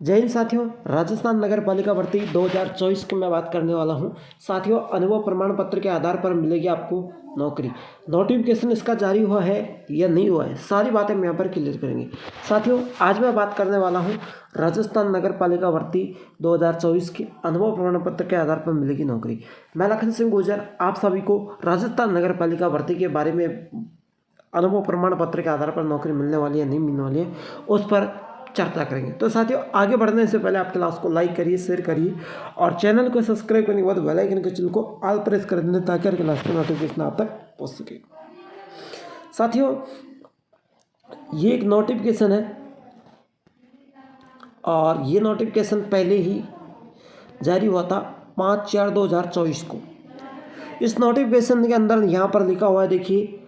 जय हिंद साथियों, राजस्थान नगर पालिका भर्ती 2024 की मैं बात करने वाला हूं। साथियों, अनुभव प्रमाण पत्र के आधार पर मिलेगी आपको नौकरी। नोटिफिकेशन इसका जारी हुआ है या नहीं हुआ है, सारी बातें हम यहाँ पर क्लियर करेंगे। साथियों, आज मैं बात करने वाला हूँ राजस्थान नगर पालिका भर्ती 2024 की अनुभव प्रमाण पत्र के आधार पर मिलेगी नौकरी। मैं लखन सिंह गुर्जर आप सभी को राजस्थान नगर पालिका भर्ती के बारे में अनुभव प्रमाण पत्र के आधार पर नौकरी मिलने वाली है नहीं मिलने वाली है उस पर चर्चा करेंगे। तो साथियों, आगे बढ़ने से पहले आप क्लास को लाइक करिए, शेयर करिए और चैनल को सब्सक्राइब करने के बाद बेल आइकन के चिन्ह को ऑल प्रेस कर दें ताकि हर क्लास की नोटिफिकेशन आप तक पहुंच सके। साथियों, ये एक नोटिफिकेशन है और ये नोटिफिकेशन पहले ही जारी हुआ था 5/4/2024 को। इस नोटिफिकेशन के अंदर यहाँ पर लिखा हुआ है, देखिए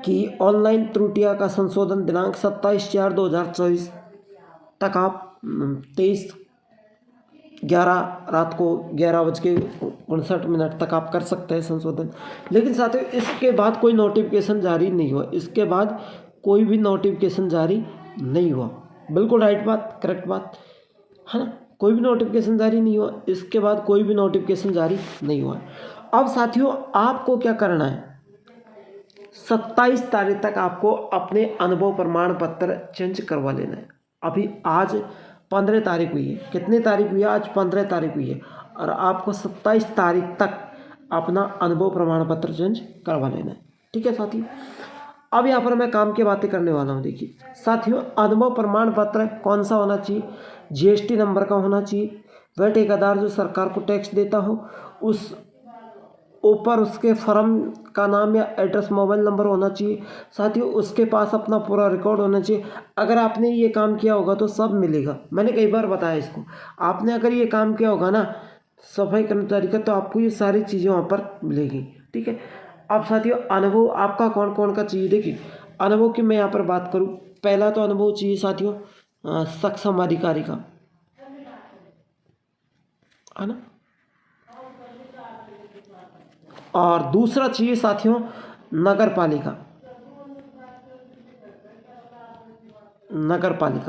कि ऑनलाइन त्रुटियां का संशोधन दिनांक 27/4/2024 तक आप 23/11 रात को 11:59 तक आप कर सकते हैं संशोधन। लेकिन साथियों, इसके बाद कोई नोटिफिकेशन जारी नहीं हुआ। इसके बाद कोई भी नोटिफिकेशन जारी नहीं हुआ। बिल्कुल राइट बात, करेक्ट बात है ना। कोई भी नोटिफिकेशन जारी नहीं हुआ। इसके बाद कोई भी नोटिफिकेशन जारी नहीं हुआ। अब साथियों, आपको क्या करना है, 27 तारीख तक आपको अपने अनुभव प्रमाण पत्र चेंज करवा लेना है। अभी आज 15 तारीख हुई है। कितनी तारीख हुई है? आज 15 तारीख हुई है और आपको 27 तारीख तक अपना अनुभव प्रमाण पत्र चेंज करवा लेना है। ठीक है साथियों, अब यहाँ पर मैं काम की बातें करने वाला हूँ। देखिए साथियों, अनुभव प्रमाण पत्र कौन सा होना चाहिए? जीएसटी नंबर का होना चाहिए। वह ठेकेदार जो सरकार को टैक्स देता हो उस ऊपर उसके फर्म का नाम या एड्रेस, मोबाइल नंबर होना चाहिए। साथियों, उसके पास अपना पूरा रिकॉर्ड होना चाहिए। अगर आपने ये काम किया होगा तो सब मिलेगा। मैंने कई बार बताया इसको, आपने अगर ये काम किया होगा ना सफाई कर्मचारी का, तो आपको ये सारी चीज़ें वहाँ पर मिलेगी। ठीक है। अब साथियों, अनुभव आपका कौन कौन का चाहिए? देखिए अनुभव की मैं यहाँ पर बात करूँ, पहला तो अनुभव चाहिए साथियों सक्षम अधिकारी का, है ना। और दूसरा चाहिए साथियों नगर पालिका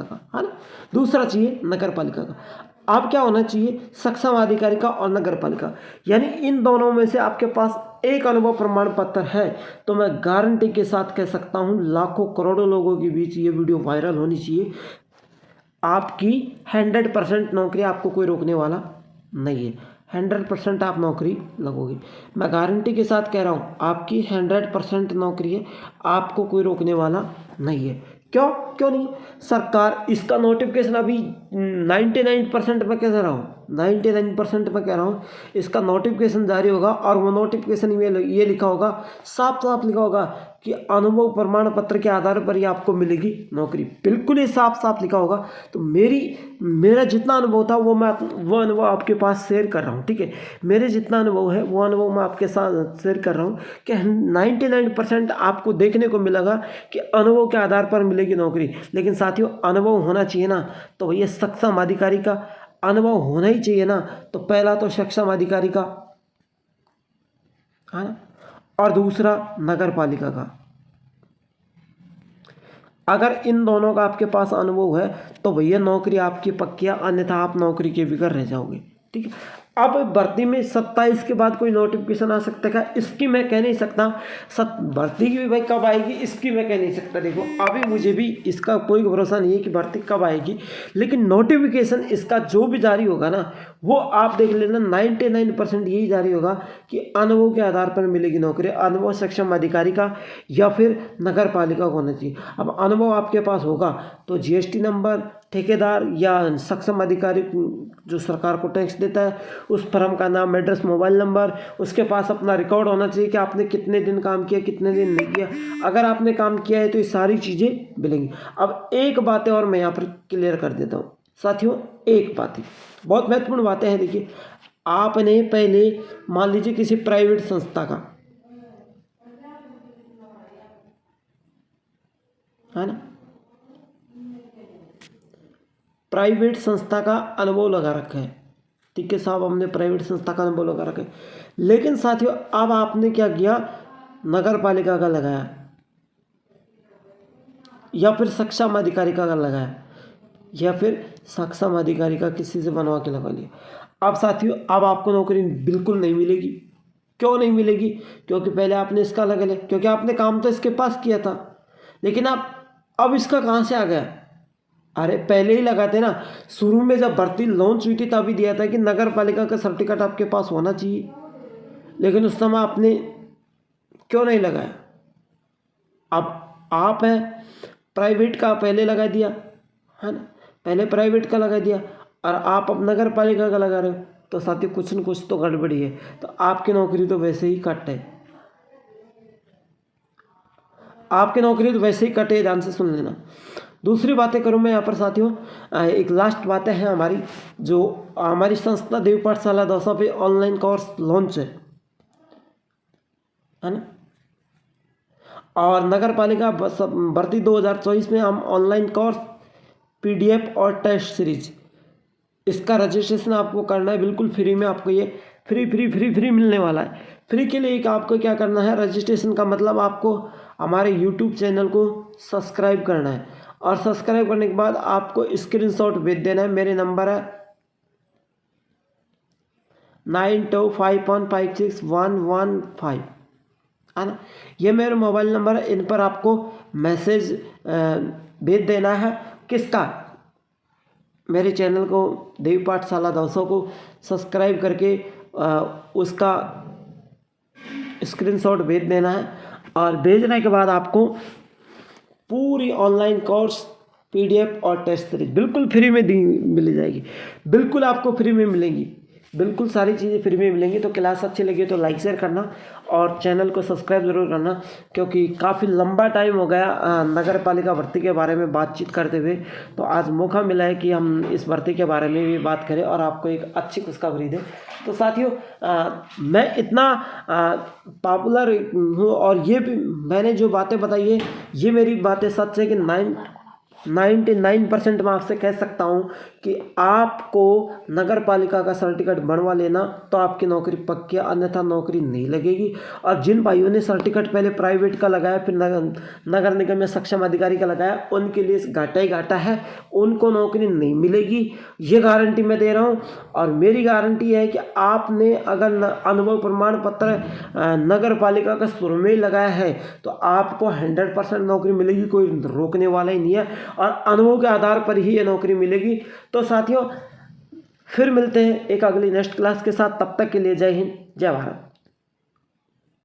का, है ना। दूसरा चाहिए नगर पालिका का। अब क्या होना चाहिए? सक्षम अधिकारी का और नगर पालिका, यानी इन दोनों में से आपके पास एक अनुभव प्रमाण पत्र है तो मैं गारंटी के साथ कह सकता हूं लाखों करोड़ों लोगों के बीच ये वीडियो वायरल होनी चाहिए। आपकी 100% नौकरी, आपको कोई रोकने वाला नहीं है। 100% आप नौकरी लगोगे। मैं गारंटी के साथ कह रहा हूँ आपकी 100% नौकरी है, आपको कोई रोकने वाला नहीं है। क्यों नहीं? सरकार इसका नोटिफिकेशन अभी 99% में कह रहा हूँ, 99% में कह रहा हूँ इसका नोटिफिकेशन जारी होगा और वो नोटिफिकेशन में ये लिखा होगा, साफ साफ लिखा होगा कि अनुभव प्रमाण पत्र के आधार पर ही आपको मिलेगी नौकरी। बिल्कुल ही साफ साफ लिखा होगा। तो मेरा जितना अनुभव था वो अनुभव आपके पास शेयर कर रहा हूँ। ठीक है, मेरे जितना अनुभव है वो अनुभव मैं आपके साथ शेयर कर रहा हूँ कि 99% आपको देखने को मिलेगा कि अनुभव के आधार पर मिलेगी नौकरी। लेकिन साथियों, अनुभव होना चाहिए ना, तो भैया सक्षम अधिकारी का अनुभव होना ही चाहिए ना। तो पहला तो सक्षम अधिकारी का, है ना, और दूसरा नगर पालिका का। अगर इन दोनों का आपके पास अनुभव है तो भैया नौकरी आपकी पक्की है, अन्यथा आप नौकरी के बगैर रह जाओगे। ठीक है। अब भर्ती में 27 के बाद कोई नोटिफिकेशन आ सकता है, इसकी मैं कह नहीं सकता। भर्ती की भी भाई कब आएगी इसकी मैं कह नहीं सकता। देखो अभी मुझे भी इसका कोई भरोसा नहीं है कि भर्ती कब आएगी, लेकिन नोटिफिकेशन इसका जो भी जारी होगा ना, वो आप देख लेना 99% यही जारी होगा कि अनुभव के आधार पर मिलेगी नौकरी। अनुभव सक्षम अधिकारी का या फिर नगर पालिका को होना चाहिए। अब अनुभव आपके पास होगा तो जीएसटी नंबर, ठेकेदार या सक्षम अधिकारी जो सरकार को टैक्स देता है उस फर्म का नाम, एड्रेस, मोबाइल नंबर, उसके पास अपना रिकॉर्ड होना चाहिए कि आपने कितने दिन काम किया, कितने दिन नहीं किया। अगर आपने काम किया है तो ये सारी चीज़ें मिलेंगी। अब एक बात और मैं यहाँ पर क्लियर कर देता हूँ साथियों, एक बात ही बहुत महत्वपूर्ण बातें हैं। देखिए, आपने पहले मान लीजिए किसी प्राइवेट संस्था का, है ना, प्राइवेट संस्था का अनुभव लगा रखा है। ठीक है साहब, हमने प्राइवेट संस्था का अनुभव लगा रखा है। लेकिन साथियों, अब आपने क्या किया, नगर पालिका का लगाया या फिर सक्षम अधिकारी का लगाया। या फिर सक्षम अधिकारी का किसी से बनवा के लगा लिया। अब साथियों अब आपको नौकरी बिल्कुल नहीं मिलेगी। क्यों नहीं मिलेगी? क्योंकि पहले आपने इसका लगा लिया, क्योंकि आपने काम तो इसके पास किया था, लेकिन आप अब इसका कहाँ से आ गया? अरे पहले ही लगाते ना, शुरू में जब भर्ती लॉन्च हुई थी तभी दिया था कि नगर पालिका का सर्टिफिकेट आपके पास होना चाहिए, लेकिन उस समय आपने क्यों नहीं लगाया? अब आप है प्राइवेट का पहले लगा दिया है ना, पहले प्राइवेट का लगा दिया और आप अब नगर पालिका का लगा रहे हो, तो साथियों कुछ न कुछ तो गड़बड़ी है। तो आपकी नौकरी तो वैसे ही कट है, आपकी नौकरी तो वैसे ही कटे, ध्यान से सुन लेना। दूसरी बातें करूँ मैं यहाँ पर साथियों, एक लास्ट बातें हैं हमारी, जो हमारी संस्था देव पाठशाला दौसा पे ऑनलाइन कोर्स लॉन्च है ना, और नगर पालिका भर्ती 2024 में हम ऑनलाइन कोर्स PDF और टेस्ट सीरीज, इसका रजिस्ट्रेशन आपको करना है बिल्कुल फ्री में। आपको ये फ्री मिलने वाला है। फ्री के लिए एक आपको क्या करना है, रजिस्ट्रेशन का मतलब आपको हमारे YouTube चैनल को सब्सक्राइब करना है, और सब्सक्राइब करने के बाद आपको स्क्रीनशॉट भेज देना है। मेरे नंबर है 9251561115 है ना, ये मेरा मोबाइल नंबर है। इन पर आपको मैसेज भेज देना है। किसका? मेरे चैनल को देव पाठशाला दौसा को सब्सक्राइब करके उसका स्क्रीनशॉट भेज देना है, और भेजने के बाद आपको पूरी ऑनलाइन कोर्स PDF और टेस्ट सीरीज बिल्कुल फ्री में मिल जाएगी, बिल्कुल आपको फ्री में मिलेंगी, बिल्कुल सारी चीज़ें फ्री में मिलेंगी। तो क्लास अच्छी लगी तो लाइक शेयर करना और चैनल को सब्सक्राइब ज़रूर करना, क्योंकि काफ़ी लंबा टाइम हो गया नगर पालिका भर्ती के बारे में बातचीत करते हुए। तो आज मौका मिला है कि हम इस भर्ती के बारे में भी बात करें और आपको एक अच्छी खुशखबरी दें। तो साथियों मैं इतना पॉपुलर हूँ, और ये भी मैंने जो बातें बताई है ये मेरी बातें सच है कि 99% मैं आपसे कह सकता हूँ कि आपको नगर पालिका का सर्टिफिकेट बनवा लेना तो आपकी नौकरी पक्की है, अन्यथा नौकरी नहीं लगेगी। और जिन भाइयों ने सर्टिफिकेट पहले प्राइवेट का लगाया फिर नगर निगम में सक्षम अधिकारी का लगाया, उनके लिए घाटा ही घाटा है, उनको नौकरी नहीं मिलेगी, ये गारंटी मैं दे रहा हूँ। और मेरी गारंटी है कि आपने अगर अनुभव प्रमाण पत्र नगर पालिका का शुरू में ही लगाया है तो आपको 100% नौकरी मिलेगी, कोई रोकने वाला ही नहीं है, और अनुभव के आधार पर ही ये नौकरी मिलेगी। तो साथियों फिर मिलते हैं एक अगली नेक्स्ट क्लास के साथ, तब तक के लिए जय हिंद जय भारत।